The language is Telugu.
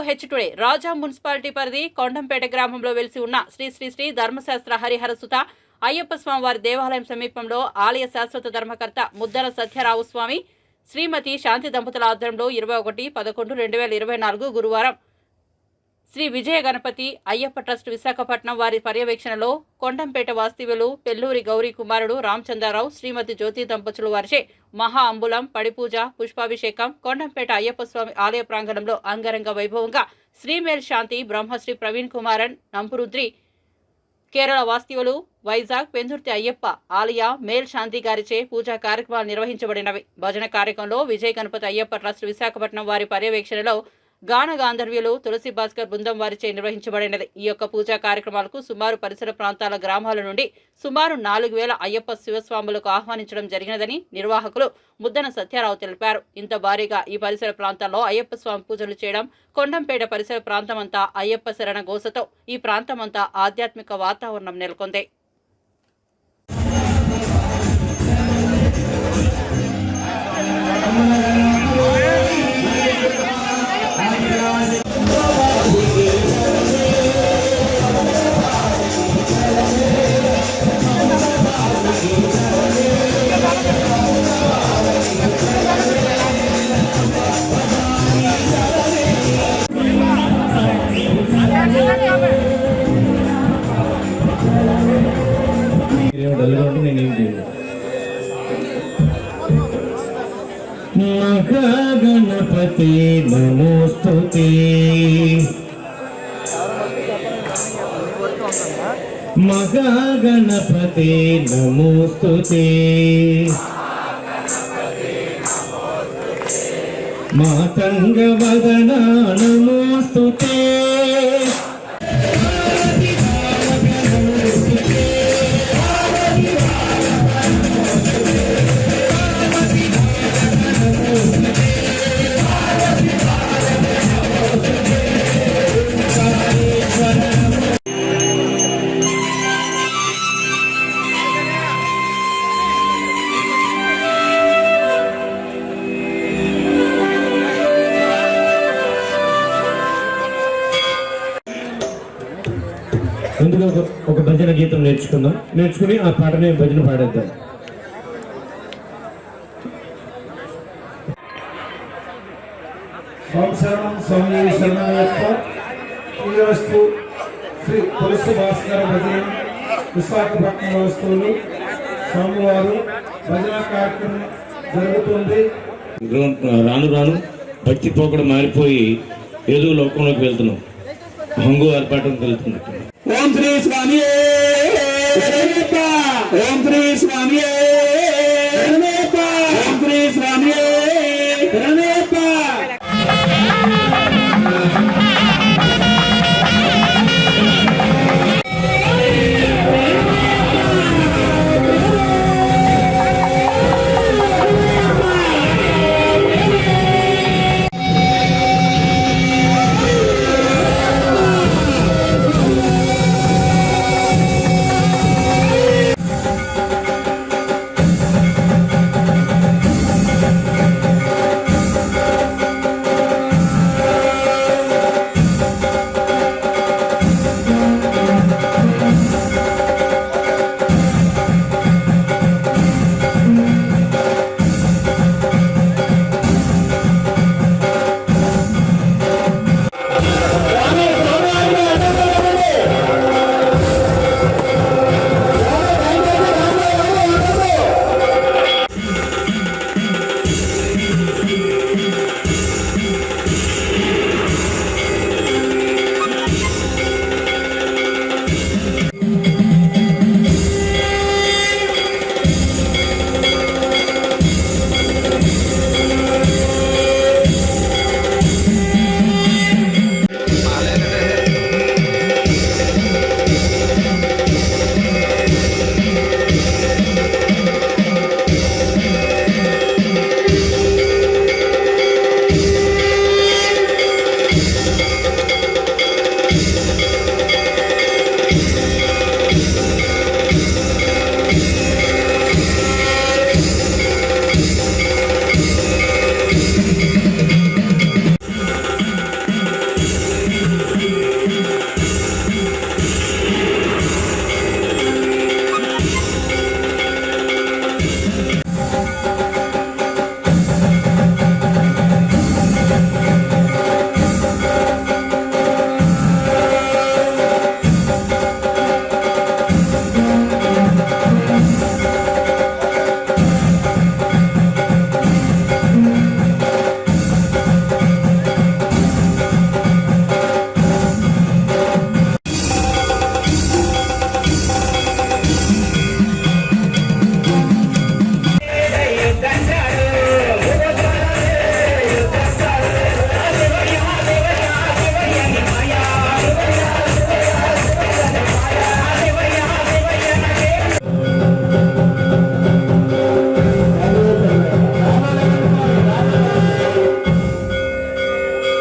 హెచ్ టుడే రాజా మున్సిపాలిటీ పరిధి కొండంపేట గ్రామంలో వెలిసి ఉన్న శ్రీ శ్రీ శ్రీ ధర్మశాస్త్ర హరిహర సుత అయ్యప్ప స్వామి వారి దేవాలయం సమీపంలో ఆలయ శాశ్వత ధర్మకర్త ముద్దన సత్యరావు స్వామి శ్రీమతి శాంతి దంపతుల ఆధ్వర్యంలో 21/11/2024 గురువారం శ్రీ విజయ గణపతి అయ్యప్ప ట్రస్ట్ విశాఖపట్నం వారి పర్యవేక్షణలో కొండంపేట వాస్తవ్యులు పెల్లూరి గౌరీ కుమారుడు రామచంద్రరావు శ్రీమతి జ్యోతి దంపతులు వారిచే మహా అంబులం పడిపూజ పుష్పాభిషేకం కొండంపేట అయ్యప్ప స్వామి ఆలయ ప్రాంగణంలో అంగరంగ వైభవంగా శ్రీమేల్ శాంతి బ్రహ్మశ్రీ ప్రవీణ్ కుమారన్ నంపురుద్రి కేరళ వాస్తవ్యులు వైజాగ్ పెందుర్తి అయ్యప్ప ఆలయ మేల్ శాంతి గారిచే పూజా కార్యక్రమాలు నిర్వహించబడినవి. భజన కార్యక్రమంలో విజయ గణపతి అయ్యప్ప ట్రస్ట్ విశాఖపట్నం వారి పర్యవేక్షణలో గాన గాంధర్వ్యులు తులసి భాస్కర్ బృందం వారిచే నిర్వహించబడినది. ఈ యొక్క పూజా కార్యక్రమాలకు సుమారు పరిసర ప్రాంతాల గ్రామాల నుండి సుమారు 4,000 అయ్యప్ప శివస్వాములకు ఆహ్వానించడం జరిగినదని నిర్వాహకులు ముద్దన సత్యారావు తెలిపారు. ఇంత భారీగా ఈ పరిసర ప్రాంతాల్లో అయ్యప్ప స్వామి పూజలు చేయడం, కొండంపేట పరిసర ప్రాంతమంతా అయ్యప్ప శరణ ఘోషతో ఈ ప్రాంతమంతా ఆధ్యాత్మిక వాతావరణం నెలకొంది. गणपति नमोस्तुते महागणपति नमोस्तुते मातंग वदना नमोस्तुते ముందుగా ఒక భజన గీతం నేర్చుకుని ఆ పాటని భజన పాడేద్దాం. స్వామి శరణయ్యప్ప వస్తు శ్రీ తులసి భాస్కర భజన విశాఖపట్నం వస్తువులు స్వామివారు భజన కార్యక్రమం జరుగుతుంది. రాను రాను భక్తి పోకడ మారిపోయి ఏదో లోకంలోకి వెళ్తున్నాం, హంగు ఏర్పాటుకు వెళ్తున్నాం. ఓం శ్రీ స్వామి ఓం శ్రీ స్వామి ఓం శ్రీ స్వామి